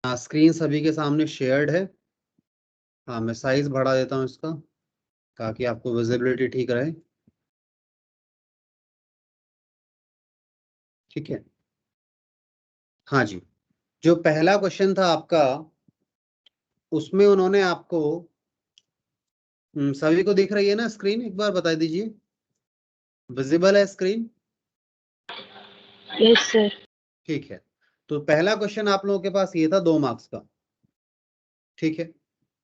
हाँ, स्क्रीन सभी के सामने शेयर्ड है। हाँ, मैं साइज बढ़ा देता हूँ इसका ताकि आपको विजिबिलिटी ठीक रहे। ठीक है, हाँ जी। जो पहला क्वेश्चन था आपका, उसमें उन्होंने आपको सभी को दिख रही है ना स्क्रीन? एक बार बता दीजिए, विजिबल है स्क्रीन? Yes sir. ठीक है, तो पहला क्वेश्चन आप लोगों के पास ये था 2 मार्क्स का। ठीक है,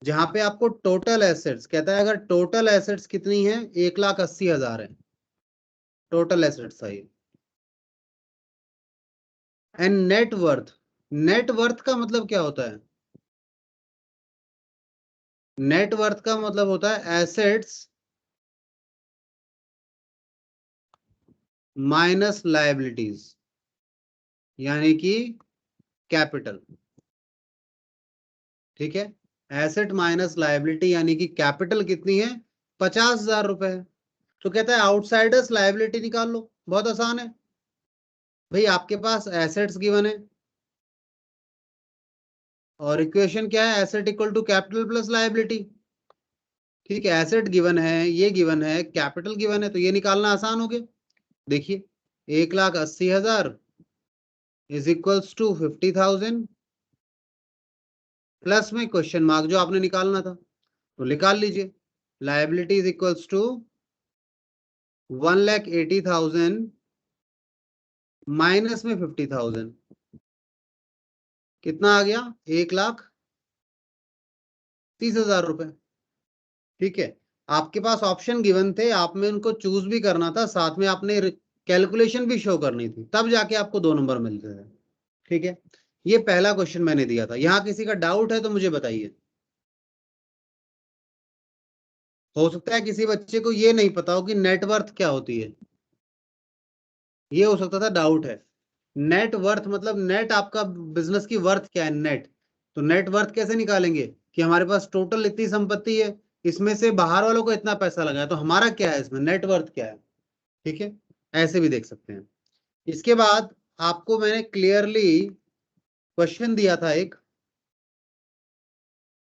जहां पे आपको टोटल एसेट्स कहता है, अगर टोटल एसेट्स कितनी है, 1,80,000 है टोटल एसेट्स है। एंड नेटवर्थ, नेटवर्थ का मतलब क्या होता है? नेटवर्थ का मतलब होता है एसेट्स माइनस लायबिलिटीज, यानी कि कैपिटल। ठीक है, एसेट माइनस लायबिलिटी यानी कि कैपिटल कितनी है? 50,000 रुपए है। तो कहता है आउटसाइडर्स लायबिलिटी निकाल लो। बहुत आसान है भाई, आपके पास एसेट्स गिवन है और इक्वेशन क्या है? Asset equal to capital plus liability. ठीक है, एसेट गिवन है, ये गिवन है, कैपिटल गिवन है, तो ये निकालना आसान हो गया। देखिए, 1,80,000 इज इक्वल्स टू 50,000 प्लस में क्वेश्चन मार्क जो आपने निकालना था, तो निकाल लीजिए। Liability is equals to 1,80,000 minus में 50,000, कितना आ गया? 1,30,000 रुपए। ठीक है, आपके पास ऑप्शन गिवन थे, आप में उनको चूज भी करना था, साथ में आपने कैलकुलेशन भी शो करनी थी, तब जाके आपको 2 नंबर मिलते थे। ठीक है, ये पहला क्वेश्चन मैंने दिया था। यहाँ किसी का डाउट है तो मुझे बताइए। हो सकता है किसी बच्चे को ये नहीं पता हो कि नेटवर्थ क्या होती है, ये हो सकता था डाउट है। नेट वर्थ मतलब नेट आपका बिजनेस की वर्थ क्या है, नेट। तो नेट वर्थ कैसे निकालेंगे कि हमारे पास टोटल इतनी संपत्ति है, इसमें से बाहर वालों को इतना पैसा लगा है, तो हमारा क्या है इसमें, नेट वर्थ क्या है। ठीक है, ऐसे भी देख सकते हैं। इसके बाद आपको मैंने क्लियरली क्वेश्चन दिया था एक,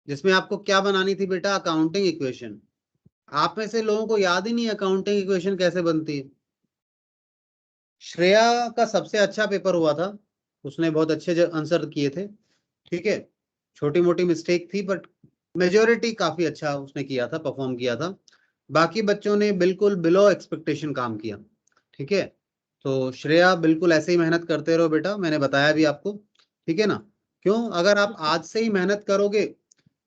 जिसमें आपको क्या बनानी थी बेटा? Accounting equation. आप में से लोगों को याद ही नहीं अकाउंटिंग इक्वेशन कैसे बनती है। श्रेया का सबसे अच्छा पेपर हुआ था, उसने बहुत अच्छे आंसर किए थे। ठीक है, छोटी मोटी मिस्टेक थी बट मेजोरिटी काफी अच्छा उसने किया था, परफॉर्म किया था। बाकी बच्चों ने बिल्कुल बिलो एक्सपेक्टेशन काम किया। ठीक है, तो श्रेया बिल्कुल ऐसे ही मेहनत करते रहो बेटा, मैंने बताया भी आपको। ठीक है ना? क्यों? अगर आप आज से ही मेहनत करोगे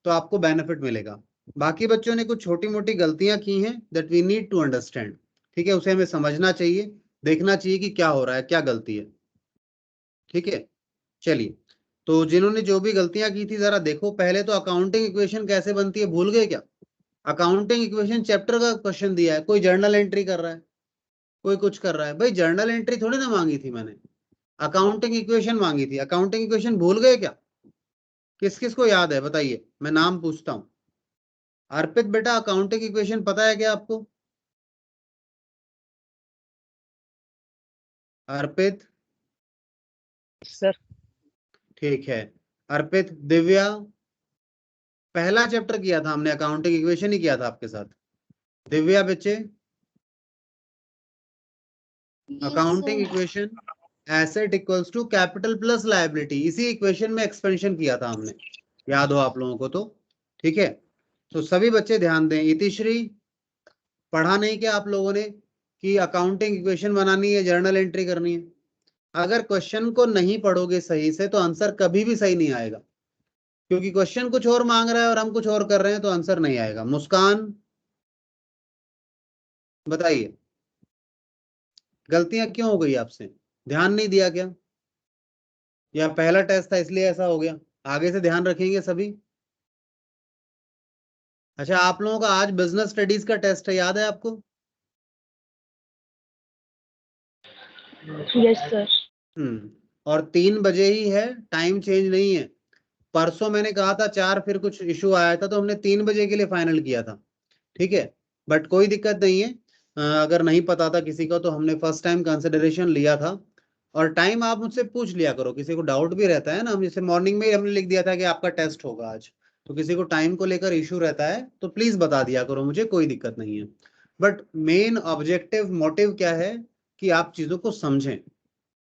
तो आपको बेनिफिट मिलेगा। बाकी बच्चों ने कुछ छोटी मोटी गलतियां की हैं, that we need to understand. ठीक है, उसे हमें समझना चाहिए, देखना चाहिए कि क्या हो रहा है, क्या गलती है। ठीक है, चलिए, तो जिन्होंने जो भी गलतियां की थी जरा देखो। पहले तो अकाउंटिंग इक्वेशन कैसे बनती है भूल गए क्या? अकाउंटिंग इक्वेशन चैप्टर का क्वेश्चन दिया है, कोई जर्नल एंट्री कर रहा है, कोई कुछ कर रहा है। भाई जर्नल एंट्री थोड़ी ना मांगी थी मैंने, अकाउंटिंग इक्वेशन मांगी थी। अकाउंटिंग इक्वेशन भूल गए क्या? किस किस को याद है बताइए, मैं नाम पूछता हूँ। अर्पित बेटा, अकाउंटिंग इक्वेशन पता है क्या आपको? अर्पित? सर। ठीक है, अर्पित। दिव्या, पहला चैप्टर किया था हमने, अकाउंटिंग इक्वेशन ही किया था आपके साथ। दिव्या बच्चे, accounting equation asset equals to capital plus liability, इसी इक्वेशन में एक्सपेंशन किया था हमने, याद हो आप लोगों को तो। ठीक है, तो सभी बच्चे ध्यान दें। इतिश्री, पढ़ा नहीं क्या आप लोगों ने कि अकाउंटिंग इक्वेशन बनानी है, जर्नल एंट्री करनी है? अगर क्वेश्चन को नहीं पढ़ोगे सही से तो आंसर कभी भी सही नहीं आएगा, क्योंकि क्वेश्चन कुछ और मांग रहा है और हम कुछ और कर रहे हैं, तो आंसर नहीं आएगा। मुस्कान, बताइए गलतियां क्यों हो गई आपसे? ध्यान नहीं दिया क्या, या पहला टेस्ट था इसलिए ऐसा हो गया? आगे से ध्यान रखेंगे सभी। अच्छा, आप लोगों का आज बिजनेस स्टडीज का टेस्ट है, याद है आपको? Yes sir. और 3 बजे ही है, टाइम चेंज नहीं है। परसों मैंने कहा था 4, फिर कुछ इशू आया था तो हमने 3 बजे के लिए फाइनल किया था। ठीक है, बट कोई दिक्कत नहीं है। अगर नहीं पता था किसी को तो हमने फर्स्ट टाइम कंसिडरेशन लिया था, और टाइम आप मुझसे पूछ लिया करो, किसी को डाउट भी रहता है ना, हम जैसे मॉर्निंग में ही हमने लिख दिया था कि आपका टेस्ट होगा आज, तो किसी को टाइम को लेकर इश्यू रहता है तो प्लीज बता दिया करो मुझे, कोई दिक्कत नहीं है। बट मेन ऑब्जेक्टिव मोटिव क्या है कि आप चीजों को समझें,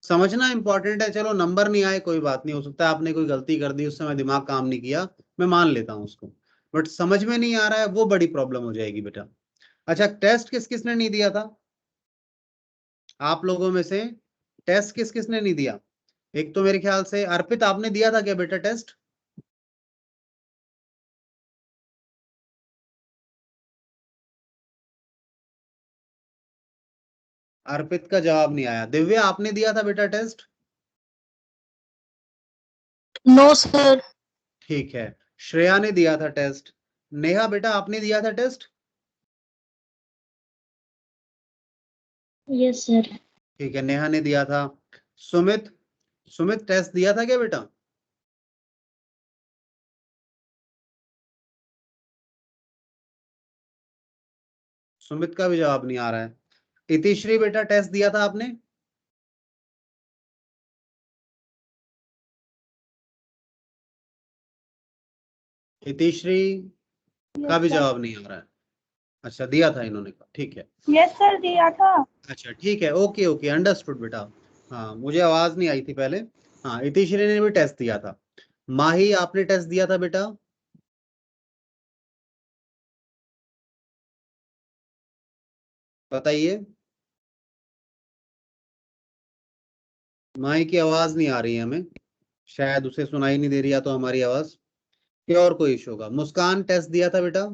समझना इंपॉर्टेंट है। चलो नंबर नहीं आए कोई बात नहीं, हो सकता है आपने कोई गलती कर दी, उस समय दिमाग काम नहीं किया, मैं मान लेता हूँ उसको, बट समझ में नहीं आ रहा है वो बड़ी प्रॉब्लम हो जाएगी बेटा। अच्छा, टेस्ट किस किसने नहीं दिया था आप लोगों में से? टेस्ट किस किसने नहीं दिया? एक तो मेरे ख्याल से अर्पित, आपने दिया था क्या बेटा टेस्ट? अर्पित का जवाब नहीं आया। दिव्या, आपने दिया था बेटा टेस्ट? No sir. ठीक है। श्रेया ने दिया था टेस्ट। नेहा बेटा, आपने दिया था टेस्ट? Yes sir. ठीक है, नेहा ने दिया था। सुमित, सुमित टेस्ट दिया था क्या बेटा? सुमित का भी जवाब नहीं आ रहा है। इतिश्री बेटा, टेस्ट दिया था आपने? इतिश्री का भी जवाब नहीं आ रहा है। अच्छा, दिया था इन्होंने का, ठीक है। यस सर, दिया था। अच्छा ठीक है, ओके ओके, अंडरस्टूड बेटा। हाँ, मुझे आवाज नहीं आई थी पहले। हाँ, इतिश्री ने भी टेस्ट दिया था। माही, आपने टेस्ट दिया था बेटा? बताइए। माही की आवाज नहीं आ रही है हमें, शायद उसे सुनाई नहीं दे रही है तो हमारी आवाज, क्या और कोई इशू होगा? मुस्कान, टेस्ट दिया था बेटा?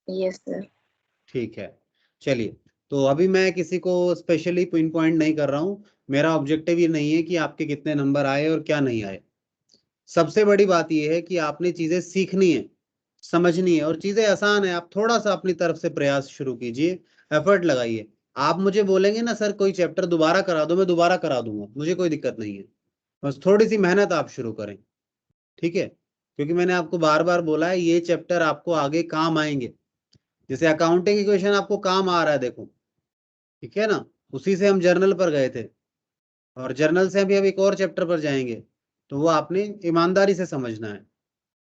Yes sir. ठीक है, चलिए। तो अभी मैं किसी को स्पेशली पिन पॉइंट नहीं कर रहा हूँ, मेरा ऑब्जेक्टिव ये नहीं है कि आपके कितने नंबर आए और क्या नहीं आए। सबसे बड़ी बात यह है कि आपने चीजें सीखनी है, समझनी है, और चीजें आसान है। आप थोड़ा सा अपनी तरफ से प्रयास शुरू कीजिए, एफर्ट लगाइए। आप मुझे बोलेंगे ना सर कोई चैप्टर दोबारा करा दो, मैं दोबारा करा दूंगा, मुझे कोई दिक्कत नहीं है। बस थोड़ी सी मेहनत आप शुरू करें, ठीक है? क्योंकि मैंने आपको बार बार बोला है ये चैप्टर आपको आगे काम आएंगे। जैसे अकाउंटिंग इक्वेशन आपको काम आ रहा है, देखो, ठीक है ना? उसी से हम जर्नल पर गए थे, और जर्नल से अभी हम एक और चैप्टर पर जाएंगे, तो वो आपने ईमानदारी से समझना है,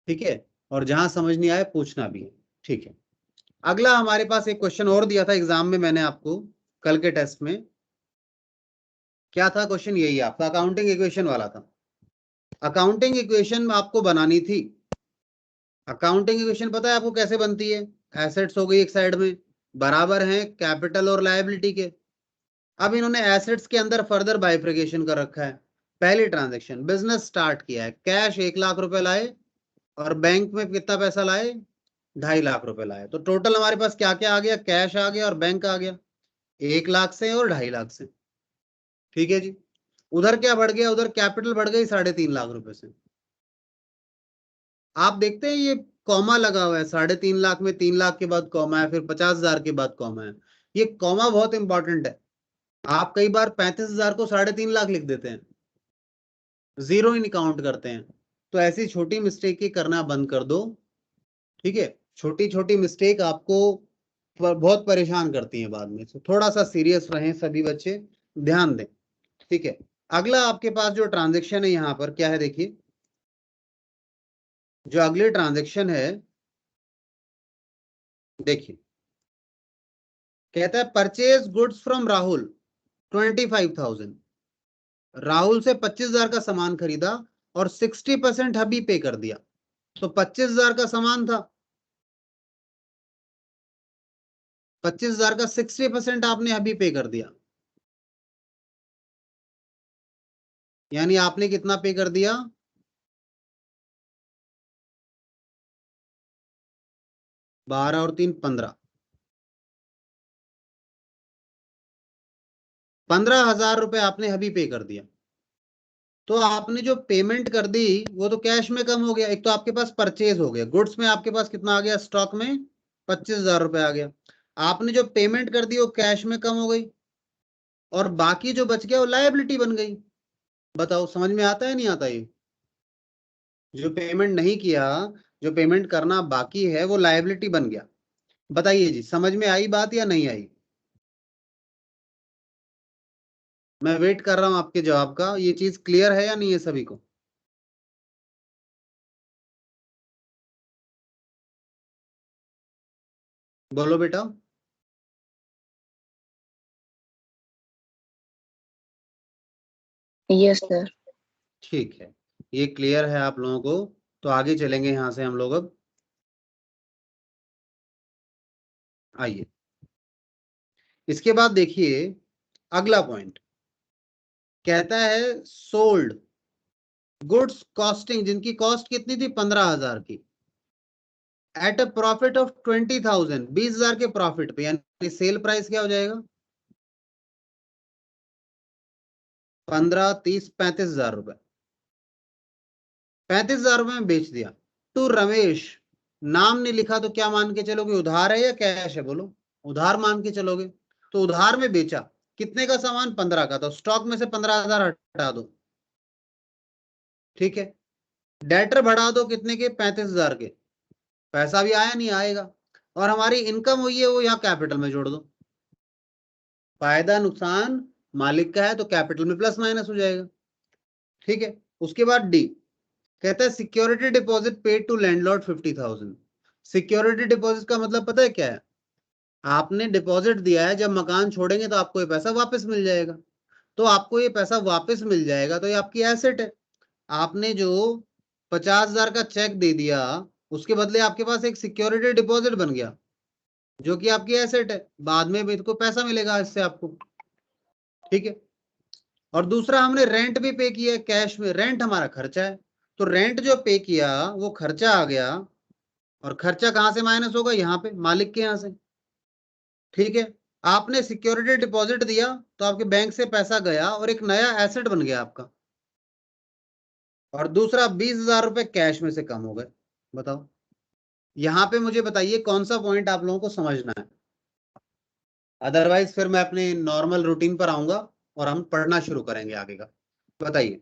ठीक है? और जहां समझ नहीं आए पूछना भी है, ठीक है? अगला हमारे पास एक क्वेश्चन और दिया था एग्जाम में मैंने आपको, कल के टेस्ट में। क्या था क्वेश्चन? यही आपका अकाउंटिंग इक्वेशन वाला था। अकाउंटिंग इक्वेशन आपको बनानी थी। अकाउंटिंग इक्वेशन पता है आपको कैसे बनती है? एसेट्स हो गई एक साइड में, बराबर हैं कैपिटल और लायबिलिटी के। अब इन्होंने एसेट्स के अंदर फर्दर बाइफ्रिकेशन कर रखा है। पहली ट्रांजैक्शन, बिजनेस स्टार्ट किया है, कैश 1 लाख रुपए लाए, और बैंक में कितना पैसा लाए? 2.5 लाख रुपए लाए। तो टोटल हमारे पास क्या क्या आ गया? कैश आ गया और बैंक आ गया, 1 लाख से और 2.5 लाख से, ठीक है जी। उधर क्या बढ़ गया? उधर कैपिटल बढ़ गई 3.5 लाख रुपए से। आप देखते हैं ये कॉमा लगा हुआ है, 3.5 लाख में 3 लाख के बाद कॉमा है, फिर 50,000 के बाद कॉमा है। ये कॉमा बहुत इंपॉर्टेंट है। आप कई बार 35,000 को 3.5 लाख लिख देते हैं, जीरो ही नहीं काउंट करते हैं। तो ऐसी छोटी मिस्टेक ही करना बंद कर दो, ठीक है? छोटी छोटी मिस्टेक आपको बहुत परेशान करती है बाद में, तो थोड़ा सा सीरियस रहें सभी बच्चे, ध्यान दें, ठीक है? अगला आपके पास जो ट्रांजेक्शन है यहाँ पर क्या है, देखिए, जो अगले ट्रांजेक्शन है, देखिए, कहता है purchase goods from Rahul 25,000। Rahul से 25,000 का सामान खरीदा और 60% अभी पे कर दिया, तो 25,000 का सामान था, 25,000 का 60% आपने अभी पे कर दिया, यानी आपने कितना पे कर दिया? 12 और 3 15, 15,000 रुपए आपने अभी पे कर दिया। तो आपने जो पेमेंट कर दी वो तो कैश में कम हो गया। एक तो आपके पास परचेज हो गया, गुड्स में आपके पास कितना आ गया स्टॉक में? 25,000 रुपए आ गया। आपने जो पेमेंट कर दी वो कैश में कम हो गई, और बाकी जो बच गया वो लायबिलिटी बन गई। बताओ समझ में आता है नहीं आता? ये जो पेमेंट नहीं किया, जो पेमेंट करना बाकी है, वो लायबिलिटी बन गया। बताइए जी, समझ में आई बात या नहीं आई? मैं वेट कर रहा हूं आपके जवाब का। ये चीज क्लियर है या नहीं है सभी को? बोलो बेटा। Yes, sir. ठीक है, ये क्लियर है आप लोगों को, तो आगे चलेंगे यहां से हम लोग। अब आइए, इसके बाद देखिए अगला पॉइंट कहता है सोल्ड गुड्स कॉस्टिंग, जिनकी कॉस्ट कितनी थी 15,000 की, एट अ प्रॉफिट ऑफ 20,000, 20,000 के प्रॉफिट पे, यानी सेल प्राइस क्या हो जाएगा 15, 30, 35,000 रुपए। 35,000 रुपए में बेच दिया टू रमेश। नाम नहीं लिखा तो क्या मान के चलोगे, उधार है या कैश है? बोलो, उधार मान के चलोगे। तो उधार में बेचा, कितने का सामान 15 का, तो स्टॉक में से 15,000 हटा दो, ठीक है। डेटर बढ़ा दो कितने के, 35,000 के। पैसा भी आया नहीं आएगा, और हमारी इनकम हुई है वो यहाँ कैपिटल में जोड़ दो। फायदा नुकसान मालिक का है तो कैपिटल में प्लस माइनस हो जाएगा, ठीक है। उसके बाद डी कहता है security deposit paid to landlord 50,000। Security deposit का मतलब पता है क्या है? आपने डिपॉजिट दिया है, जब मकान छोड़ेंगे तो आपको ये पैसा वापस मिल जाएगा। तो आपको ये पैसा वापस मिल जाएगा तो ये आपकी एसेट है। आपने जो 50,000 का चेक दे दिया, उसके बदले आपके पास एक सिक्योरिटी डिपॉजिट बन गया, जो कि आपकी एसेट है। बाद में भी इसको पैसा मिलेगा इससे आपको, ठीक है। और दूसरा, हमने रेंट भी पे किया है कैश में, रेंट हमारा खर्चा है, तो रेंट जो पे किया वो खर्चा आ गया, और खर्चा कहां से माइनस होगा, यहाँ पे मालिक के यहाँ से, ठीक है। आपने सिक्योरिटी डिपॉजिट दिया तो आपके बैंक से पैसा गया और एक नया एसेट बन गया आपका। और दूसरा 20,000 रुपए कैश में से कम हो गए। बताओ, यहाँ पे मुझे बताइए कौन सा पॉइंट आप लोगों को समझना है, अदरवाइज फिर मैं अपने नॉर्मल रूटीन पर आऊंगा और हम पढ़ना शुरू करेंगे आगे का। बताइए,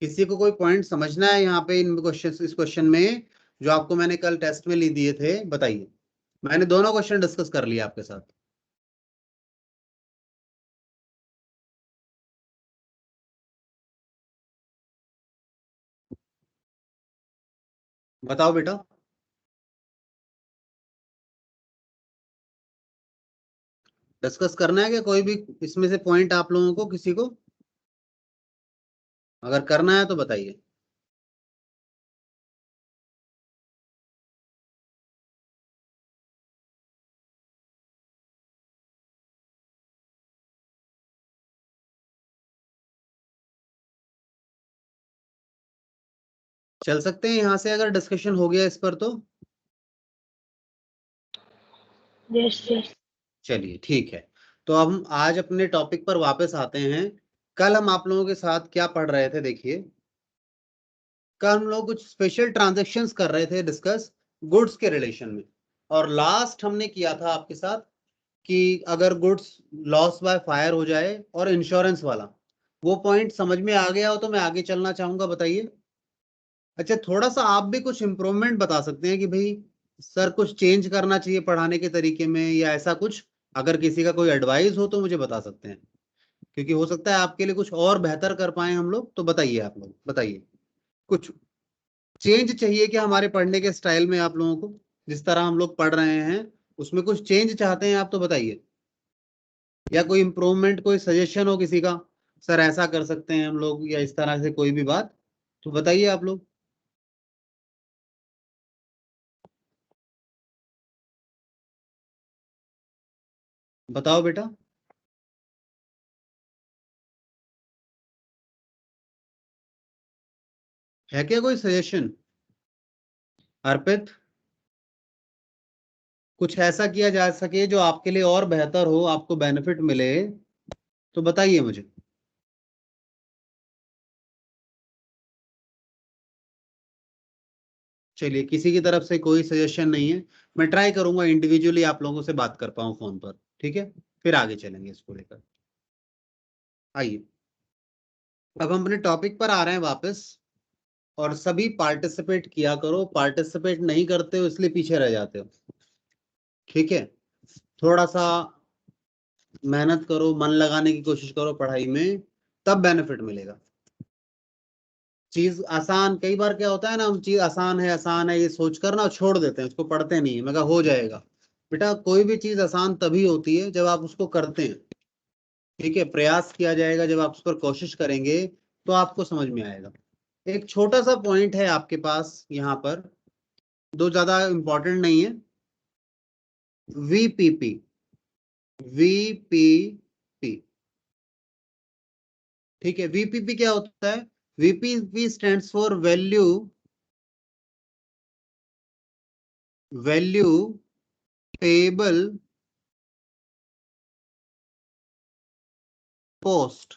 किसी को कोई पॉइंट समझना है यहाँ पे इन क्वेश्चन, इस क्वेश्चन में जो आपको मैंने कल टेस्ट में दिए थे? बताइए, मैंने दोनों क्वेश्चन डिस्कस कर लिया आपके साथ। बताओ बेटा। डिस्कस करना है क्या कोई भी इसमें से पॉइंट आप लोगों को, किसी को? अगर करना है तो बताइए। चल सकते हैं यहाँ से अगर डिस्कशन हो गया इस पर तो? Yes, yes. चलिए ठीक है, तो अब हम आज अपने टॉपिक पर वापस आते हैं। कल हम आप लोगों के साथ क्या पढ़ रहे थे, देखिए कल हम लोग कुछ स्पेशल ट्रांजैक्शंस कर रहे थे डिस्कस गुड्स के रिलेशन में। और लास्ट हमने किया था आपके साथ कि अगर गुड्स लॉस बाय फायर हो जाए और इंश्योरेंस वाला, वो पॉइंट समझ में आ गया हो तो मैं आगे चलना चाहूंगा। बताइए। अच्छा, थोड़ा सा आप भी कुछ इम्प्रूवमेंट बता सकते हैं कि भाई सर कुछ चेंज करना चाहिए पढ़ाने के तरीके में या ऐसा कुछ, अगर किसी का कोई एडवाइस हो तो मुझे बता सकते हैं, क्योंकि हो सकता है आपके लिए कुछ और बेहतर कर पाए हम लोग। तो बताइए, आप लोग बताइए, कुछ चेंज चाहिए क्या हमारे पढ़ने के स्टाइल में? आप लोगों को जिस तरह हम लोग पढ़ रहे हैं उसमें कुछ चेंज चाहते हैं आप तो बताइए, या कोई इम्प्रूवमेंट, कोई सजेशन हो किसी का, सर ऐसा कर सकते हैं हम लोग, या इस तरह से कोई भी बात, तो बताइए आप लोग। बताओ बेटा। है क्या कोई सजेशन? अर्पित, कुछ ऐसा किया जा सके जो आपके लिए और बेहतर हो, आपको बेनिफिट मिले, तो बताइए मुझे। चलिए, किसी की तरफ से कोई सजेशन नहीं है। मैं ट्राई करूंगा इंडिविजुअली आप लोगों से बात कर पाऊं फोन पर, ठीक है। फिर आगे चलेंगे इसको लेकर। आइए, अब हम अपने टॉपिक पर आ रहे हैं वापस। और सभी पार्टिसिपेट किया करो, पार्टिसिपेट नहीं करते हो इसलिए पीछे रह जाते हो, ठीक है। थोड़ा सा मेहनत करो, मन लगाने की कोशिश करो पढ़ाई में, तब बेनिफिट मिलेगा। चीज आसान, कई बार क्या होता है ना, हम चीज आसान है ये सोचकर ना छोड़ देते हैं, उसको पढ़ते नहीं है, मैं कहा हो जाएगा। बेटा कोई भी चीज आसान तभी होती है जब आप उसको करते हैं, ठीक है, प्रयास किया जाएगा, जब आप उस पर कोशिश करेंगे तो आपको समझ में आएगा। एक छोटा सा पॉइंट है आपके पास यहाँ पर, दो ज्यादा इंपॉर्टेंट नहीं है। वीपीपी, वीपीपी, ठीक है। वीपीपी क्या होता है? VPP stands for value payable post,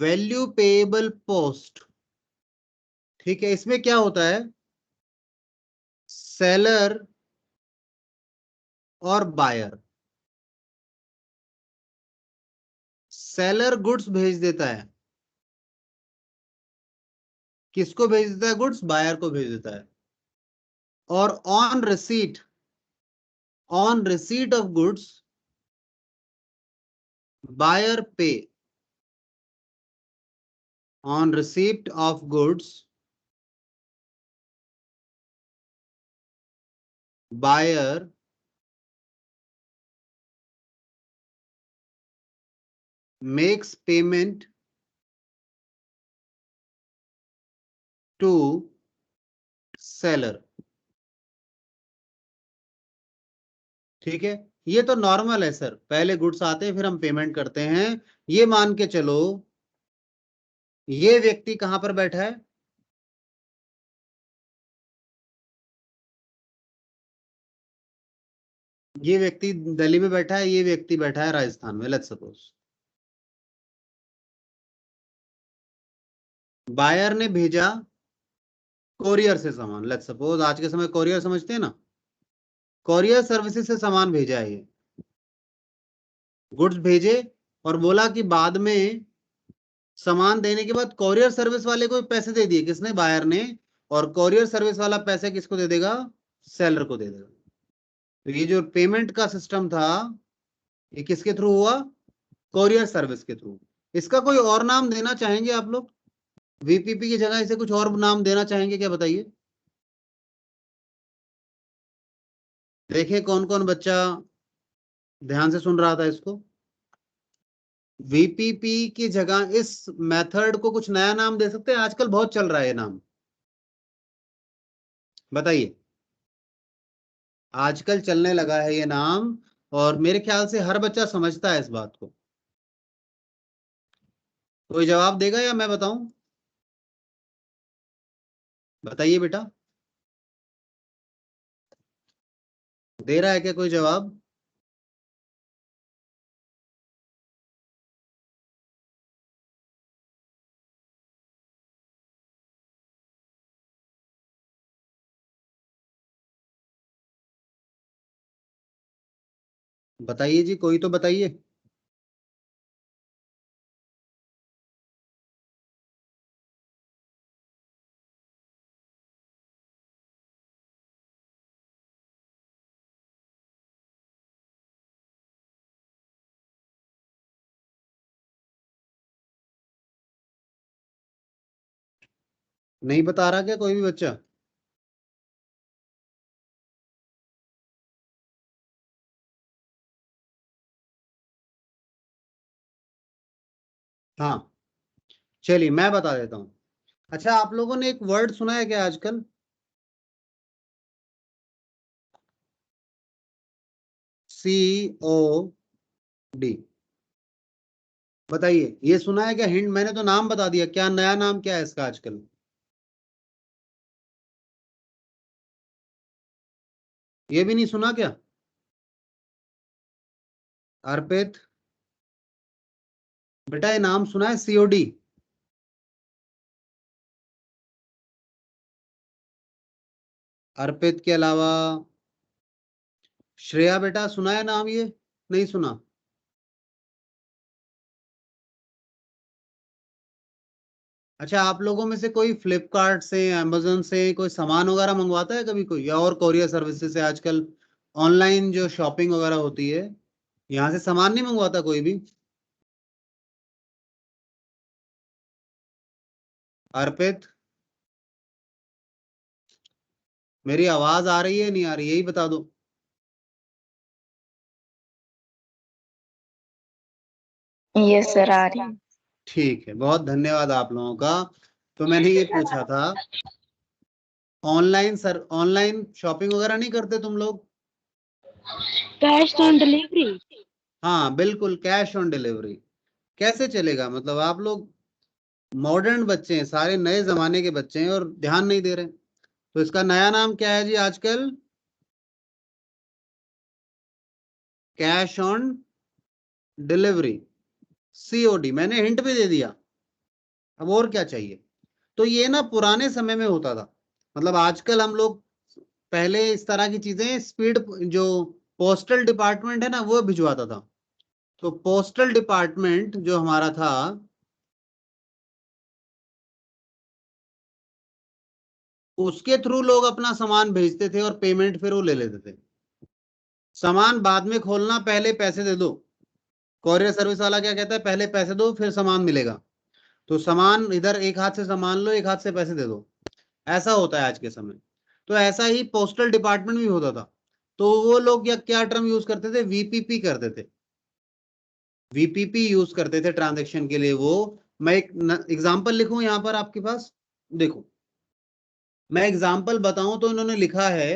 value payable post, ठीक है। इसमें क्या होता है, सेलर और बायर, सेलर गुड्स भेज देता है, किसको भेज देता है? गुड्स बायर को भेज देता है। और on receipt of goods buyer pay, on receipt of goods buyer makes payment to seller, ठीक है। ये तो नॉर्मल है सर, पहले गुड्स आते हैं फिर हम पेमेंट करते हैं। ये मान के चलो, ये व्यक्ति कहां पर बैठा है? ये व्यक्ति दिल्ली में बैठा है, ये व्यक्ति बैठा है राजस्थान में, लेट्स सपोज। बायर ने भेजा कोरियर से सामान, लेट्स सपोज, आज के समय कोरियर समझते हैं ना, कोरियर सर्विसेज से सामान भेजा है, ये गुड्स भेजे, और बोला कि बाद में सामान देने के बाद कोरियर सर्विस वाले को पैसे दे दिए, किसने? बायर ने। और कोरियर सर्विस वाला पैसे किसको दे देगा? सेलर को दे देगा। तो ये जो पेमेंट का सिस्टम था, ये किसके थ्रू हुआ? कोरियर सर्विस के थ्रू। इसका कोई और नाम देना चाहेंगे आप लोग? वीपीपी की जगह इसे कुछ और नाम देना चाहेंगे क्या, बताइए? देखिए कौन कौन बच्चा ध्यान से सुन रहा था इसको। वीपीपी की जगह इस मेथड को कुछ नया नाम दे सकते हैं? आजकल बहुत चल रहा है ये नाम, बताइए। आजकल चलने लगा है ये नाम, और मेरे ख्याल से हर बच्चा समझता है इस बात को। कोई जवाब देगा या मैं बताऊं? बताइए बेटा, दे रहा है क्या कोई जवाब? बताइए जी, कोई तो बताइए। नहीं बता रहा क्या कोई भी बच्चा? हाँ, चलिए मैं बता देता हूँ। अच्छा, आप लोगों ने एक वर्ड सुना है क्या आजकल? COD, बताइए, ये सुना है क्या? हिंट मैंने तो नाम बता दिया, क्या नया नाम क्या है इसका आजकल? ये भी नहीं सुना क्या? अर्पित, बेटा ये नाम सुना है COD? अर्पित के अलावा श्रेया, बेटा सुना है नाम ये? नहीं सुना? अच्छा, आप लोगों में से कोई फ्लिपकार्ट से, अमेजोन से कोई सामान वगैरह मंगवाता है कभी कोई, या और कोरियर सर्विसेज से आजकल ऑनलाइन जो शॉपिंग वगैरह होती है, यहां से सामान नहीं मंगवाता कोई भी? अर्पित, मेरी आवाज आ रही है नहीं आ रही, यही बता दो। यस सर, आ रही है। ठीक है, बहुत धन्यवाद आप लोगों का। तो मैंने ये पूछा था, ऑनलाइन शॉपिंग वगैरह नहीं करते तुम लोग? Cash on delivery. हाँ बिल्कुल, कैश ऑन डिलीवरी। कैसे चलेगा? मतलब आप लोग मॉडर्न बच्चे हैं, सारे नए जमाने के बच्चे हैं और ध्यान नहीं दे रहे। तो इसका नया नाम क्या है जी आजकल? Cash on delivery, COD। मैंने हिंट भी दे दिया, अब और क्या चाहिए? तो ये ना पुराने समय में होता था, मतलब आजकल हम लोग, पहले इस तरह की चीजें स्पीड, जो पोस्टल डिपार्टमेंट है ना वो भिजवाता था। तो पोस्टल डिपार्टमेंट जो हमारा था, उसके थ्रू लोग अपना सामान भेजते थे और पेमेंट फिर वो ले लेते थे। सामान बाद में खोलना, पहले पैसे दे दो। कोरियर सर्विस वाला क्या कहता है, पहले पैसे दो फिर सामान मिलेगा। तो सामान इधर एक हाथ से सामान लो, एक हाथ से पैसे दे दो, ऐसा होता है आज के समय। तो ऐसा ही पोस्टल डिपार्टमेंट भी होता था। तो वो लोग या क्या टर्म यूज करते थे, VPP करते थे। VPP यूज करते थे ट्रांजेक्शन के लिए वो। मैं एक एग्जांपल लिखूं यहां पर आपके पास, देखो मैं एग्जांपल बताऊं तो इन्होंने लिखा है,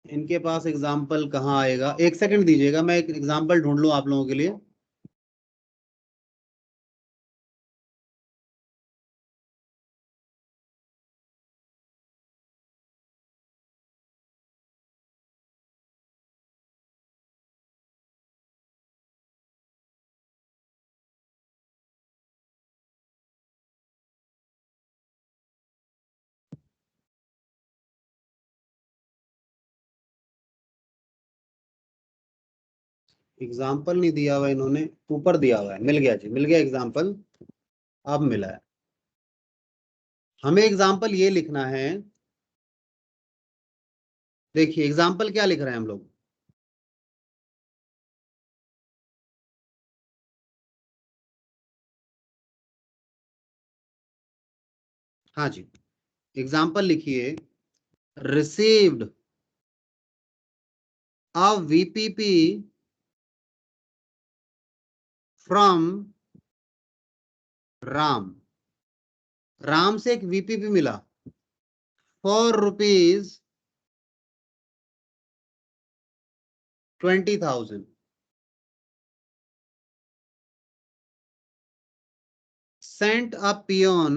इनके पास एग्जाम्पल कहाँ आएगा, एक सेकंड दीजिएगा, मैं एक एग्जाम्पल ढूंढ लूं आप लोगों के लिए। एग्जाम्पल नहीं दिया हुआ इन्होंने, ऊपर दिया हुआ है, मिल गया जी, मिल गया एग्जाम्पल, अब मिला है। हमें एग्जाम्पल ये लिखना है, देखिए एग्जाम्पल क्या लिख रहे हैं हम लोग। हाँ जी, एग्जाम्पल लिखिए, received a VPP from Ram. Ram से एक VPP मिला for ₹20,000। sent a peon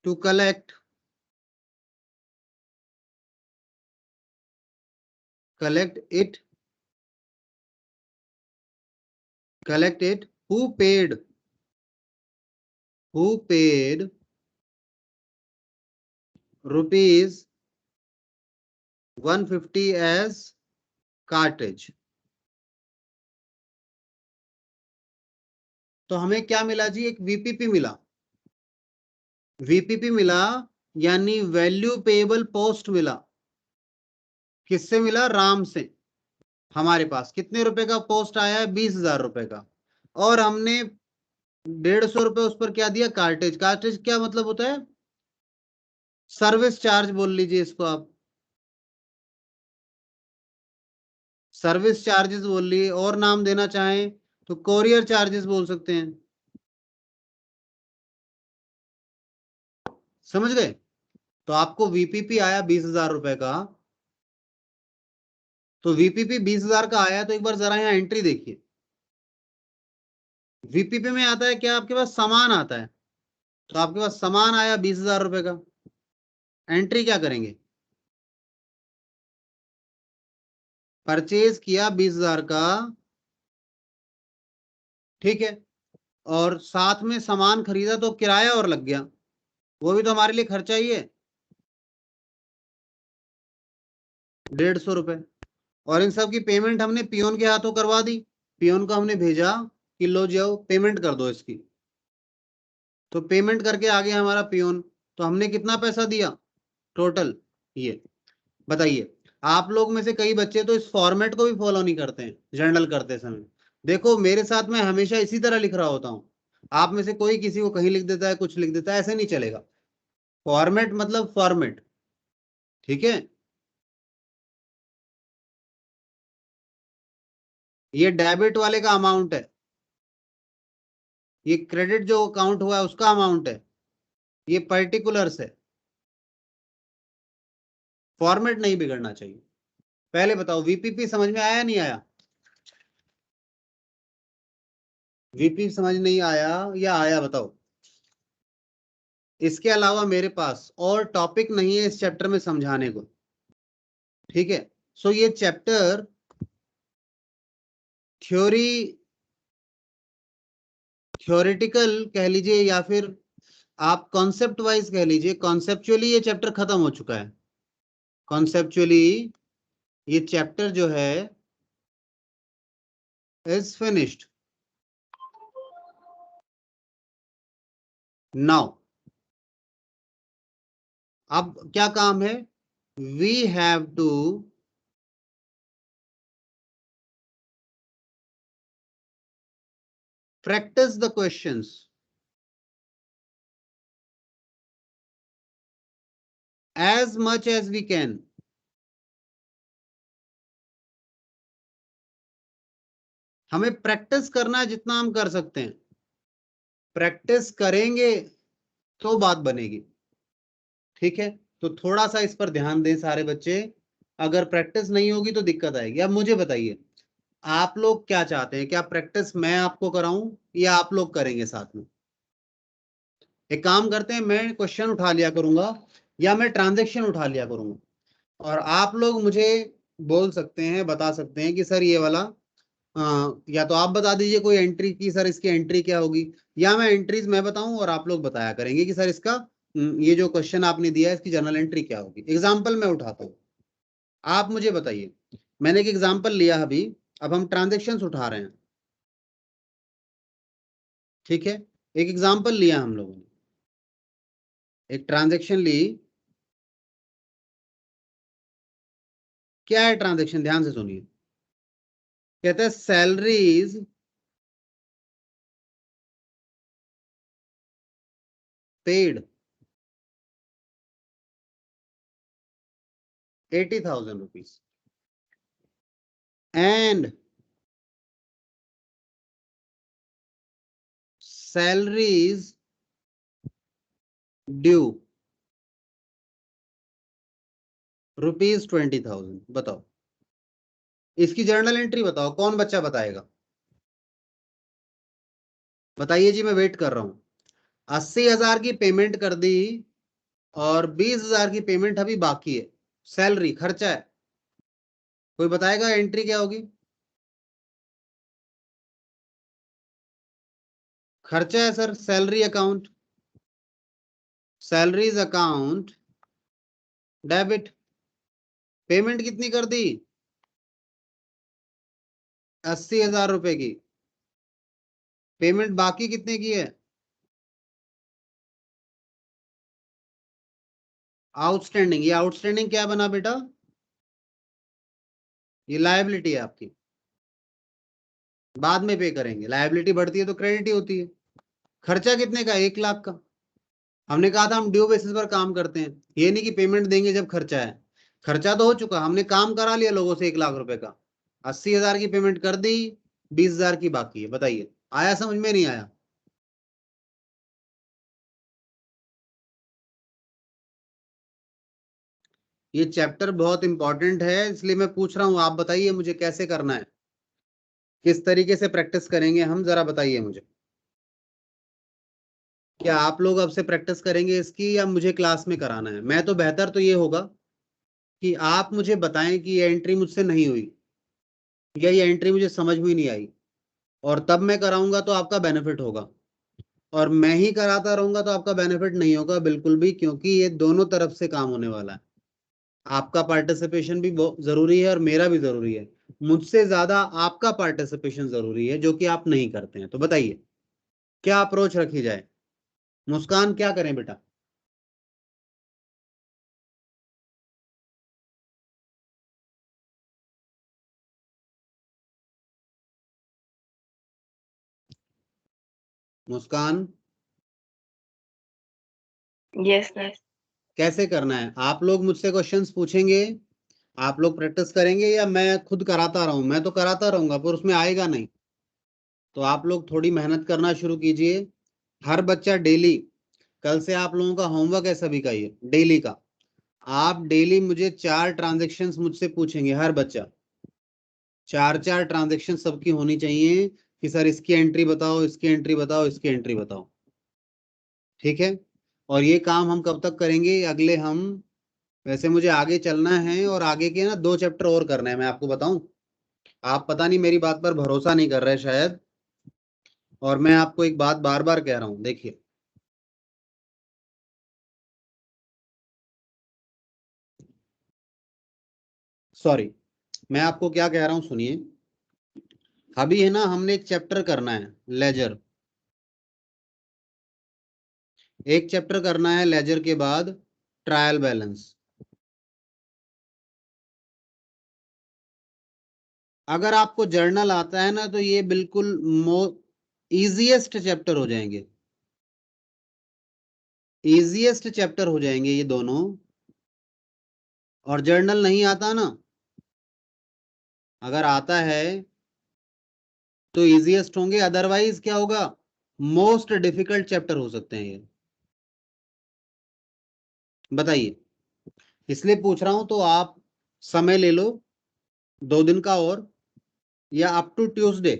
to collect it, who paid rupees 150 as cartage। तो हमें क्या मिला जी, एक VPP मिला। VPP मिला यानी वैल्यू पेएबल पोस्ट मिला। किससे मिला? राम से। हमारे पास कितने रुपए का पोस्ट आया है? 20,000 रुपए का। और हमने 150 रुपए उस पर क्या दिया? कार्टेज। कार्टेज क्या मतलब होता है? सर्विस चार्ज बोल लीजिए इसको आप, सर्विस चार्जेस बोल लिए, और नाम देना चाहें तो कोरियर चार्जेस बोल सकते हैं। समझ गए? तो आपको VPP आया 20,000 रुपए का। तो VPP 20,000 का आया, तो एक बार जरा यहाँ एंट्री देखिए। VPP में आता है क्या? आपके पास सामान आता है। तो आपके पास सामान आया 20,000 रुपए का, एंट्री क्या करेंगे? परचेज किया 20,000 का, ठीक है, और साथ में सामान खरीदा तो किराया और लग गया, वो भी तो हमारे लिए खर्चा ही है, 150 रुपए। और इन सब की पेमेंट हमने पियोन के हाथों करवा दी। पियोन को हमने भेजा कि लो जाओ पेमेंट कर दो इसकी। तो पेमेंट करके आ गया हमारा पियोन, तो हमने कितना पैसा दिया टोटल, ये बताइए। आप लोग में से कई बच्चे तो इस फॉर्मेट को भी फॉलो नहीं करते हैं जर्नल करते समय। देखो मेरे साथ मैं हमेशा इसी तरह लिख रहा होता हूँ, आप में से कोई किसी को कहीं लिख देता है, कुछ लिख देता है, ऐसे नहीं चलेगा। फॉर्मेट मतलब फॉर्मेट, ठीक है। ये डेबिट वाले का अमाउंट है, ये क्रेडिट जो अकाउंट हुआ है उसका अमाउंट है, ये पर्टिकुलर्स है। फॉर्मेट नहीं बिगड़ना चाहिए। पहले बताओ वीपीपी समझ में आया नहीं आया? वीपी समझ नहीं आया या आया बताओ। इसके अलावा मेरे पास और टॉपिक नहीं है इस चैप्टर में समझाने को, ठीक है। सो ये चैप्टर थ्योरेटिकल कह लीजिए या फिर आप कॉन्सेप्ट वाइज कह लीजिए, कॉन्सेप्चुअली ये चैप्टर खत्म हो चुका है। कॉन्सेप्चुअली ये चैप्टर जो है इज फिनिश्ड नाउ। अब क्या काम है, we have to practice the questions as much as we can। हमें प्रैक्टिस करना है जितना हम कर सकते हैं, प्रैक्टिस करेंगे तो बात बनेगी, ठीक है। तो थोड़ा सा इस पर ध्यान दें सारे बच्चे, अगर प्रैक्टिस नहीं होगी तो दिक्कत आएगी। अब मुझे बताइए आप लोग क्या चाहते हैं, क्या प्रैक्टिस मैं आपको कराऊं या आप लोग करेंगे साथ में? एक काम करते हैं, मैं क्वेश्चन उठा लिया करूंगा या मैं ट्रांजैक्शन उठा लिया करूंगा और आप लोग मुझे बोल सकते हैं, बता सकते हैं कि सर ये वाला या तो आप बता दीजिए कोई एंट्री की सर इसकी एंट्री क्या होगी, या मैं एंट्रीज मैं बताऊं और आप लोग बताया करेंगे कि सर इसका ये जो क्वेश्चन आपने दिया है इसकी जर्नल एंट्री क्या होगी। एग्जाम्पल मैं उठाता हूं, आप मुझे बताइए। मैंने एक एग्जाम्पल लिया अभी, अब हम ट्रांजेक्शन उठा रहे हैं, ठीक है। एक एग्जाम्पल लिया हम लोगों ने, एक ट्रांजेक्शन ली। क्या है ट्रांजेक्शन, ध्यान से सुनिए। कहते हैं salaries paid 80,000 rupees and salaries due ₹20,000। बताओ इसकी जर्नल एंट्री बताओ, कौन बच्चा बताएगा? बताइए जी, मैं वेट कर रहा हूं। 80,000 की पेमेंट कर दी और 20,000 की पेमेंट अभी बाकी है, सैलरी खर्चा है। कोई बताएगा एंट्री क्या होगी? खर्चा है sir, salary account, salaries account debit. Payment कितनी कर दी? 80,000 रुपए की। पेमेंट बाकी कितने की है? आउटस्टैंडिंग। ये आउटस्टैंडिंग क्या बना बेटा? ये लायबिलिटी है आपकी, बाद में पे करेंगे। लायबिलिटी बढ़ती है तो क्रेडिट ही होती है। खर्चा कितने का? 1,00,000 का। हमने कहा था हम ड्यू बेसिस पर काम करते हैं, ये नहीं कि पेमेंट देंगे जब खर्चा है। खर्चा तो हो चुका, हमने काम करा लिया लोगों से 1,00,000 रुपए का। 80,000 की पेमेंट कर दी, 20,000 की बाकी है। बताइए आया समझ में नहीं आया? ये चैप्टर बहुत इंपॉर्टेंट है, इसलिए मैं पूछ रहा हूं। आप बताइए मुझे कैसे करना है, किस तरीके से प्रैक्टिस करेंगे हम, जरा बताइए मुझे। क्या आप लोग अब से प्रैक्टिस करेंगे इसकी या मुझे क्लास में कराना है? मैं तो बेहतर तो ये होगा कि आप मुझे बताएं कि ये एंट्री मुझसे नहीं हुई या ये एंट्री मुझे समझ में नहीं आई, और तब मैं कराऊंगा तो आपका बेनिफिट होगा। और मैं ही कराता रहूंगा तो आपका बेनिफिट नहीं होगा बिल्कुल भी, क्योंकि ये दोनों तरफ से काम होने वाला है। आपका पार्टिसिपेशन भी बहुत जरूरी है और मेरा भी जरूरी है। मुझसे ज्यादा आपका पार्टिसिपेशन जरूरी है जो कि आप नहीं करते हैं। तो बताइए क्या अप्रोच रखी जाए? मुस्कान क्या करें बेटा? मुस्कान Yes, sir. कैसे करना है? आप लोग मुझसे क्वेश्चंस पूछेंगे, आप लोग प्रैक्टिस करेंगे, या मैं खुद कराता रहूं? मैं तो कराता रहूंगा पर उसमें आएगा नहीं। तो आप लोग थोड़ी मेहनत करना शुरू कीजिए। हर बच्चा डेली, कल से आप लोगों का होमवर्क है सभी का, ये डेली का। आप डेली मुझे 4 ट्रांजेक्शन्स मुझसे पूछेंगे, हर बच्चा 4 ट्रांजेक्शन सबकी होनी चाहिए कि सर इसकी एंट्री बताओ, इसकी एंट्री बताओ, इसकी एंट्री बताओ। ठीक है? और ये काम हम कब तक करेंगे? अगले हम, वैसे मुझे आगे चलना है और आगे के ना 2 चैप्टर और करने हैं, मैं आपको बताऊं। आप पता नहीं मेरी बात पर भरोसा नहीं कर रहे शायद, और मैं आपको एक बात बार बार कह रहा हूं, देखिए। सॉरी, मैं आपको क्या कह रहा हूं, सुनिए। अभी है ना, हमने एक चैप्टर करना है, लेजर। एक चैप्टर करना है लेजर के बाद ट्रायल बैलेंस। अगर आपको जर्नल आता है ना तो ये बिल्कुल इजीएस्ट चैप्टर हो जाएंगे, इजीएस्ट चैप्टर हो जाएंगे ये दोनों। और जर्नल नहीं आता ना, अगर आता है तो इजीएस्ट होंगे, अदरवाइज क्या होगा? मोस्ट डिफिकल्ट चैप्टर हो सकते हैं ये। बताइए, इसलिए पूछ रहा हूं। तो आप समय ले लो 2 दिन का, और या अप टू ट्यूसडे।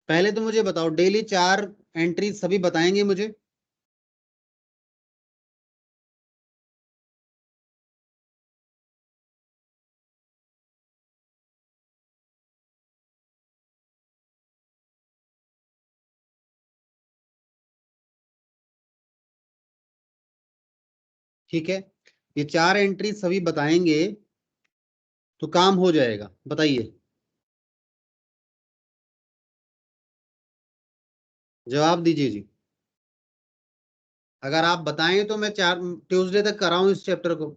पहले तो मुझे बताओ, डेली 4 एंट्री सभी बताएंगे मुझे? ठीक है, ये 4 एंट्री सभी बताएंगे तो काम हो जाएगा। बताइए, जवाब दीजिए जी। अगर आप बताएं तो मैं 4 ट्यूसडे तक कराऊं इस चैप्टर को,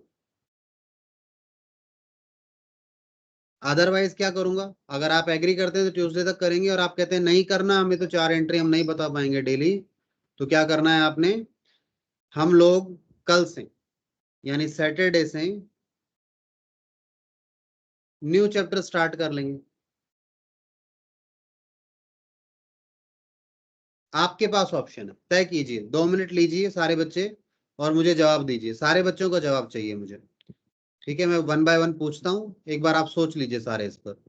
अदरवाइज क्या करूंगा? अगर आप एग्री करते हैं तो ट्यूसडे तक करेंगे, और आप कहते हैं नहीं करना हमें, तो 4 एंट्री हम नहीं बता पाएंगे डेली, तो क्या करना है आपने? हम लोग कल से, यानी सैटरडे से न्यू चैप्टर स्टार्ट कर लेंगे। आपके पास ऑप्शन है, तय कीजिए। 2 मिनट लीजिए सारे बच्चे और मुझे जवाब दीजिए। सारे बच्चों का जवाब चाहिए मुझे। ठीक है, मैं 1 बाय 1 पूछता हूँ, एक बार आप सोच लीजिए सारे इस पर।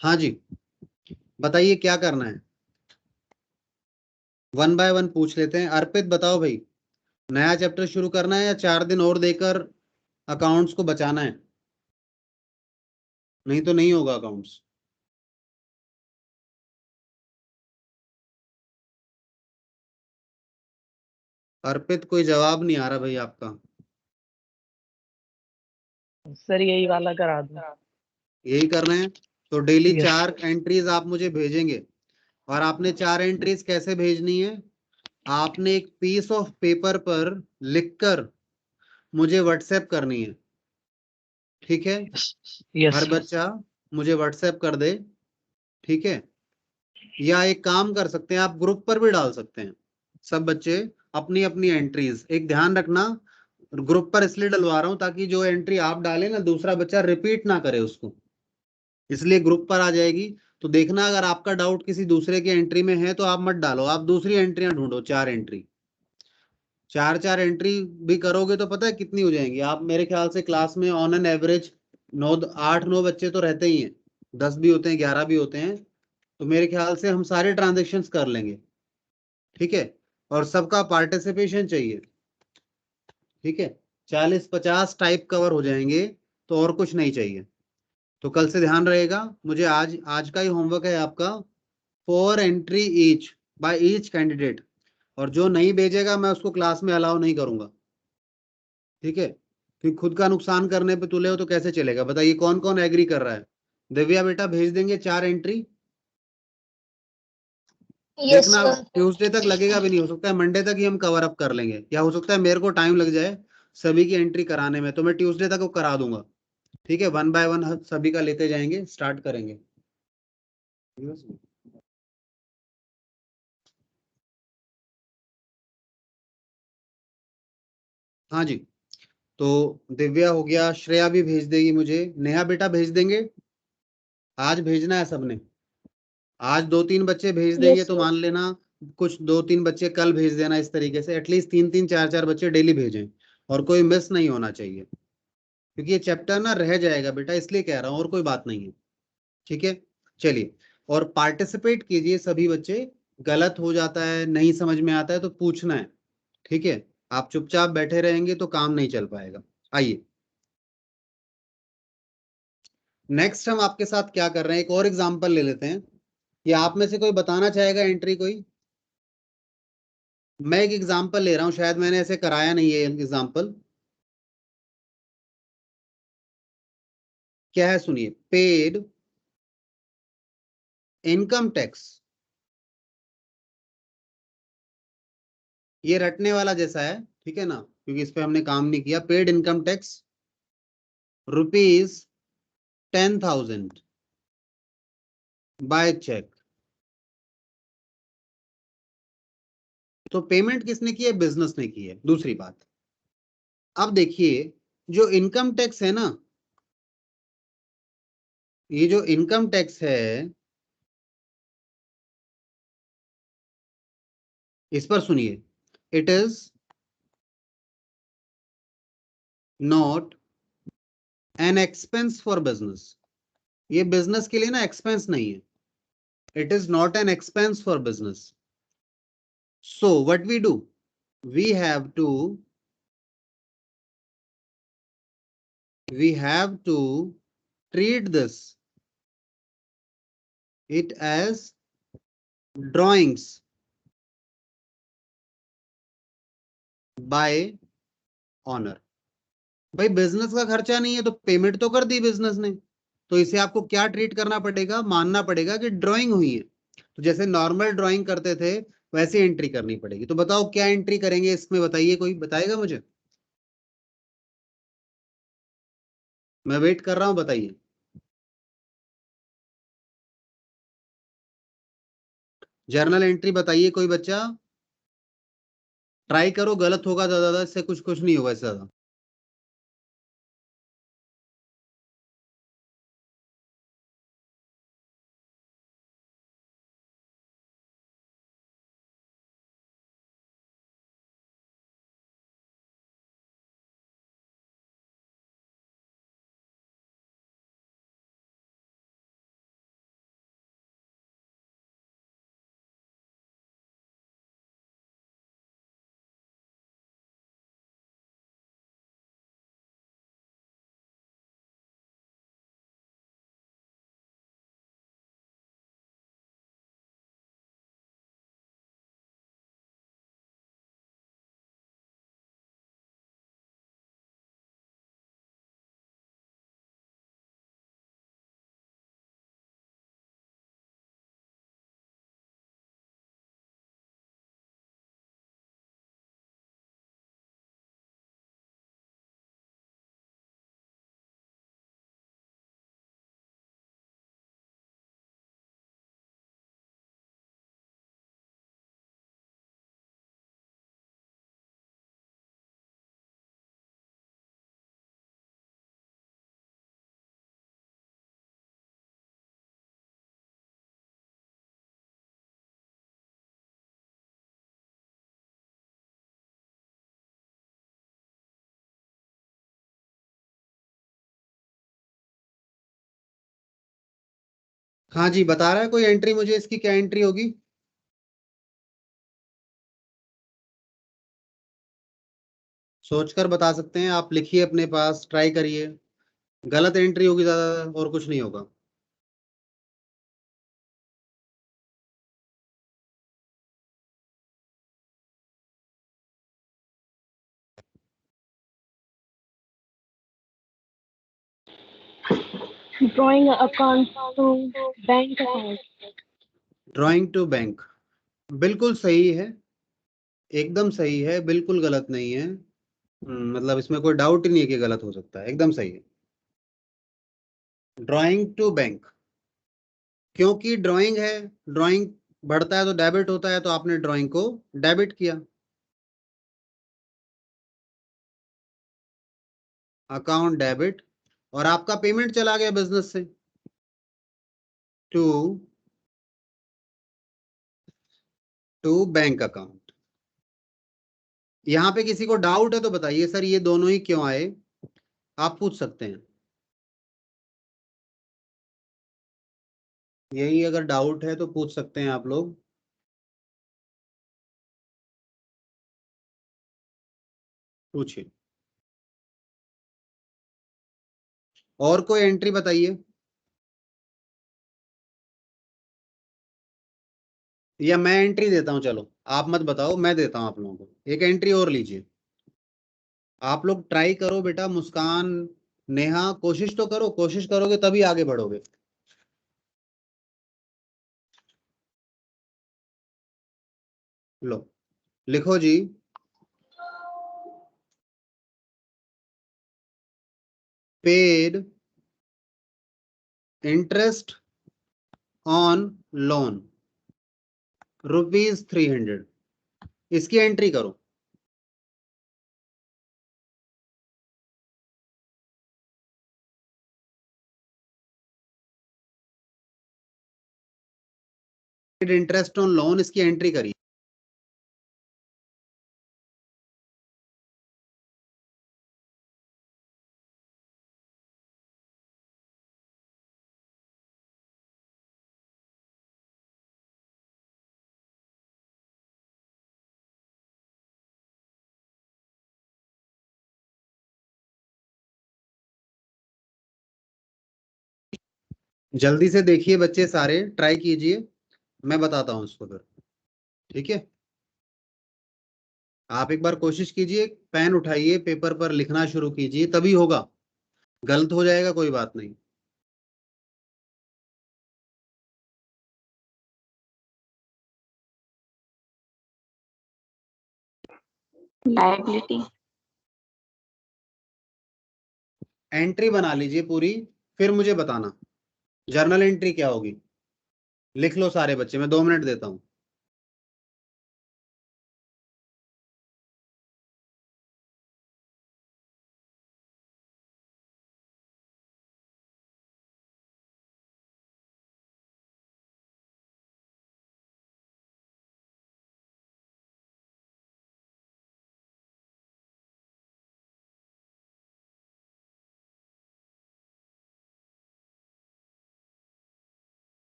हाँ जी, बताइए क्या करना है। 1 बाय 1 पूछ लेते हैं। अर्पित बताओ भाई, नया चैप्टर शुरू करना है या 4 दिन और देकर अकाउंट्स को बचाना है? नहीं तो नहीं होगा अकाउंट्स। अर्पित, कोई जवाब नहीं आ रहा भाई आपका। सर यही वाला करा दो। यही करना है तो डेली Yes. 4 एंट्रीज आप मुझे भेजेंगे। और आपने 4 एंट्रीज कैसे भेजनी है? आपने एक पीस ऑफ पेपर पर लिखकर मुझे व्हाट्सएप करनी है। ठीक है, Yes. हर बच्चा मुझे व्हाट्सएप कर दे। ठीक है, या एक काम कर सकते हैं, आप ग्रुप पर भी डाल सकते हैं। सब बच्चे अपनी अपनी एंट्रीज, एक ध्यान रखना, ग्रुप पर इसलिए डलवा रहा हूं ताकि जो एंट्री आप डालें ना, दूसरा बच्चा रिपीट ना करे उसको, इसलिए ग्रुप पर आ जाएगी। तो देखना, अगर आपका डाउट किसी दूसरे की एंट्री में है तो आप मत डालो, आप दूसरी एंट्रियां ढूंढो, 4 एंट्री। 4 एंट्री भी करोगे तो पता है कितनी हो जाएंगी आप, मेरे ख्याल से क्लास में ऑन एन एवरेज 8-9 बच्चे तो रहते ही हैं, 10 भी होते हैं, 11 भी होते हैं, तो मेरे ख्याल से हम सारे ट्रांजेक्शन्स कर लेंगे। ठीक है, और सबका पार्टिसिपेशन चाहिए। ठीक है, 40-50 टाइप कवर हो जाएंगे, तो और कुछ नहीं चाहिए। तो कल से ध्यान रहेगा, मुझे आज आज का ही होमवर्क है आपका, 4 entry each by each candidate, और जो नहीं भेजेगा मैं उसको क्लास में अलाउ नहीं करूंगा। ठीक है, क्योंकि खुद का नुकसान करने पे तुले हो तो कैसे चलेगा, बताइए कौन कौन एग्री कर रहा है। दिव्या बेटा भेज देंगे 4 एंट्री। यस देखना सर। ट्यूसडे तक लगेगा भी नहीं, हो सकता है मंडे तक ही हम कवर अप कर लेंगे, या हो सकता है मेरे को टाइम लग जाए सभी की एंट्री कराने में, तो मैं ट्यूसडे तक वो करा दूंगा। ठीक है, 1 बाय 1 सभी का लेते जाएंगे, स्टार्ट करेंगे। हाँ जी, तो दिव्या हो गया, श्रेया भी भेज देगी मुझे, नेहा बेटा भेज देंगे, आज भेजना है सबने। आज 2-3 बच्चे भेज देंगे यस तो सर। मान लेना कुछ 2-3 बच्चे कल भेज देना, इस तरीके से एटलीस्ट 3-3 4-4 बच्चे डेली भेजें, और कोई मिस नहीं होना चाहिए, क्योंकि ये चैप्टर ना रह जाएगा बेटा, इसलिए कह रहा हूँ, और कोई बात नहीं है। ठीक है, चलिए, और पार्टिसिपेट कीजिए सभी बच्चे, गलत हो जाता है, नहीं समझ में आता है तो पूछना है। ठीक है, आप चुपचाप बैठे रहेंगे तो काम नहीं चल पाएगा। आइए नेक्स्ट हम आपके साथ क्या कर रहे हैं, एक और एग्जांपल ले लेते हैं। या आप में से कोई बताना चाहेगा एंट्री कोई? मैं एक एग्जांपल ले रहा हूं, शायद मैंने ऐसे कराया नहीं है एग्जांपल। क्या है सुनिए, पेड इनकम टैक्स, ये रटने वाला जैसा है, ठीक है ना, क्योंकि इस पे हमने काम नहीं किया। Paid income tax ₹10,000 by cheque. तो पेमेंट किसने की है? बिजनेस ने की है। दूसरी बात, अब देखिए, जो इनकम टैक्स है ना, ये जो इनकम टैक्स है, इस पर सुनिए, it is not an expense for business. ये बिजनेस के लिए ना एक्सपेंस नहीं है, it is not an expense for business. So what we do, we have to we have to treat this it as drawings by honor। भाई business का खर्चा नहीं है तो पेमेंट तो कर दी बिजनेस ने, तो इसे आपको क्या ट्रीट करना पड़ेगा, मानना पड़ेगा कि ड्राइंग हुई है। तो जैसे नॉर्मल ड्राइंग करते थे वैसे एंट्री करनी पड़ेगी। तो बताओ क्या एंट्री करेंगे इसमें, बताइए, कोई बताएगा मुझे? मैं वेट कर रहा हूं, बताइए। जर्नल एंट्री बताइए कोई बच्चा, ट्राई करो, गलत होगा तो ज्यादा, इससे कुछ कुछ नहीं होगा इससे ज्यादा। हाँ जी, बता रहा है कोई एंट्री मुझे, इसकी क्या एंट्री होगी? सोचकर बता सकते हैं आप, लिखिए अपने पास, ट्राई करिए। गलत एंट्री होगी ज्यादा, और कुछ नहीं होगा। Drawing account to bank account. Drawing to bank, बिल्कुल सही है, एकदम सही है, बिल्कुल गलत नहीं है। मतलब इसमें कोई डाउट ही नहीं है कि गलत हो सकता है, एकदम सही है। ड्राइंग टू बैंक, क्योंकि ड्राइंग है, ड्राइंग बढ़ता है तो डेबिट होता है, तो आपने ड्राइंग को डेबिट किया। अकाउंट डेबिट, और आपका पेमेंट चला गया बिजनेस से टू बैंक अकाउंट। यहाँ पे किसी को डाउट है तो बताइए सर, ये दोनों ही क्यों आए, आप पूछ सकते हैं। यही अगर डाउट है तो पूछ सकते हैं आप लोग। पूछिए, और कोई एंट्री बताइए, या मैं एंट्री देता हूँ? चलो आप मत बताओ, मैं देता हूँ आप लोगों को एक एंट्री और, लीजिए। आप लोग ट्राई करो बेटा, मुस्कान, नेहा, कोशिश तो करो, कोशिश करोगे तभी आगे बढ़ोगे। लो, लिखो जी। पेड इंटरेस्ट ऑन लोन ₹300, इसकी एंट्री करो। पेड इंटरेस्ट ऑन लोन, इसकी एंट्री करिए। जल्दी से देखिए बच्चे, सारे ट्राई कीजिए, मैं बताता हूँ उसको फिर, ठीक है? आप एक बार कोशिश कीजिए, पेन उठाइए, पेपर पर लिखना शुरू कीजिए, तभी होगा। गलत हो जाएगा कोई बात नहीं। Liability. एंट्री बना लीजिए पूरी, फिर मुझे बताना जर्नल एंट्री क्या होगी। लिख लो सारे बच्चे, मैं 2 मिनट देता हूँ।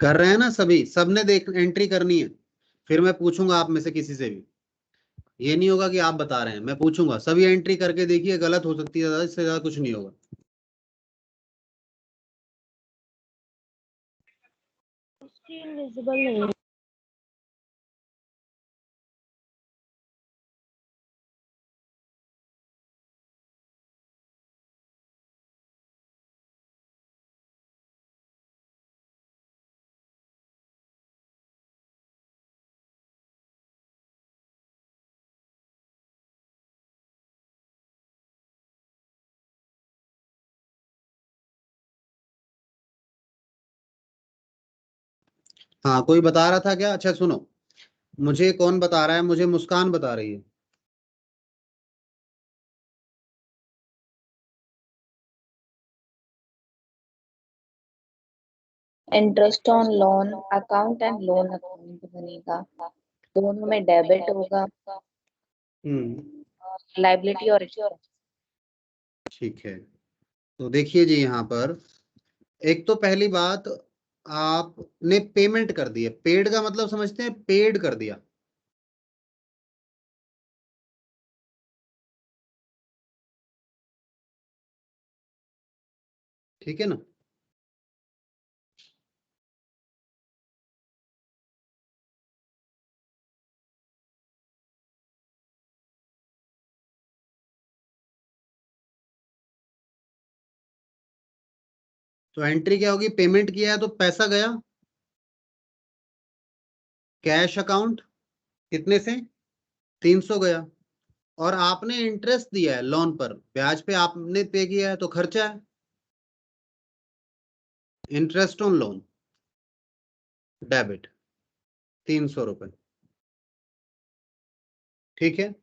कर रहे हैं ना सभी, सबने देख एंट्री करनी है, फिर मैं पूछूंगा आप में से किसी से भी। ये नहीं होगा कि आप बता रहे हैं, मैं पूछूंगा, सभी एंट्री करके देखिए, गलत हो सकती है ज्यादा, इससे ज्यादा कुछ नहीं होगा। Screen visible नहीं है। हाँ, कोई बता रहा था क्या? अच्छा सुनो, मुझे कौन बता रहा है, मुझे मुस्कान बता रही है। Interest on loan account and loan account बनेगा, दोनों में डेबिट होगा, लाइबिलिटी और ठीक है। तो देखिए जी यहाँ पर एक तो पहली बात, आपने पेमेंट कर दी है। पेड का मतलब समझते हैं, पेड कर दिया। ठीक है ना। तो एंट्री क्या होगी, पेमेंट किया है तो पैसा गया कैश अकाउंट, कितने से 300 गया। और आपने इंटरेस्ट दिया है लोन पर, ब्याज पे आपने पे किया है तो खर्चा है, इंटरेस्ट ऑन लोन, डेबिट 300 रुपए। ठीक है।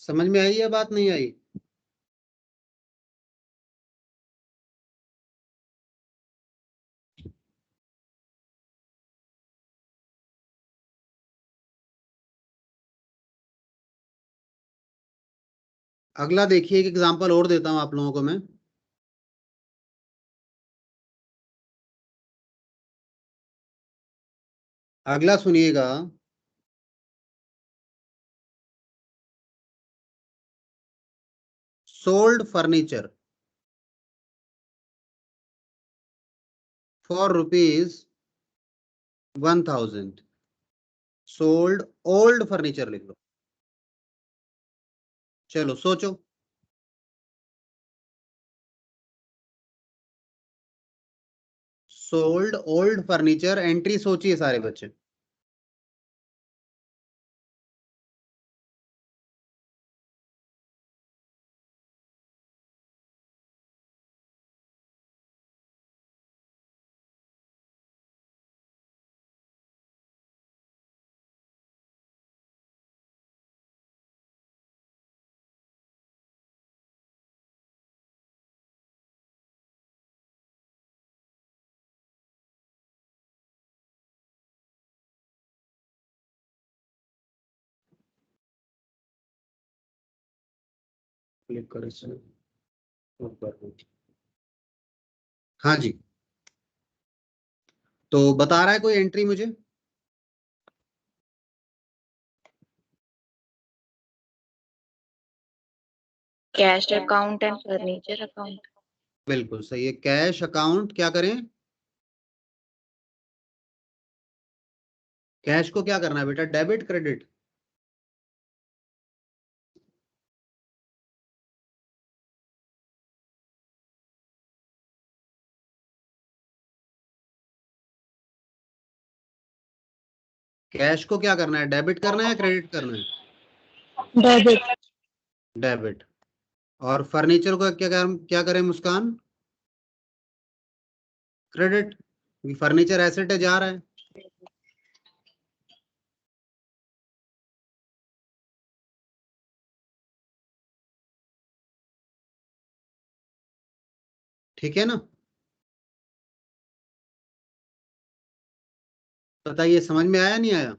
समझ में आई या बात नहीं आई? अगला देखिए, एक एग्जांपल और देता हूं आप लोगों को मैं। अगला सुनिएगा। Sold furniture for ₹1000। Sold old furniture लिख लो। चलो सोचो। सोल्ड ओल्ड फर्नीचर, एंट्री सोचिए सारे बच्चे। क्लिक करो इसमें। हाँ जी। तो बता रहा है कोई एंट्री मुझे? Cash account and furniture account. बिल्कुल सही है। कैश अकाउंट क्या करें, कैश को क्या करना है बेटा, डेबिट क्रेडिट? कैश को क्या करना है, डेबिट करना है या क्रेडिट करना है? डेबिट। डेबिट। और फर्नीचर को क्या करें मुस्कान? क्रेडिट। फर्नीचर एसेट है, जा रहा है। ठीक है ना। बताइए समझ में आया नहीं आया?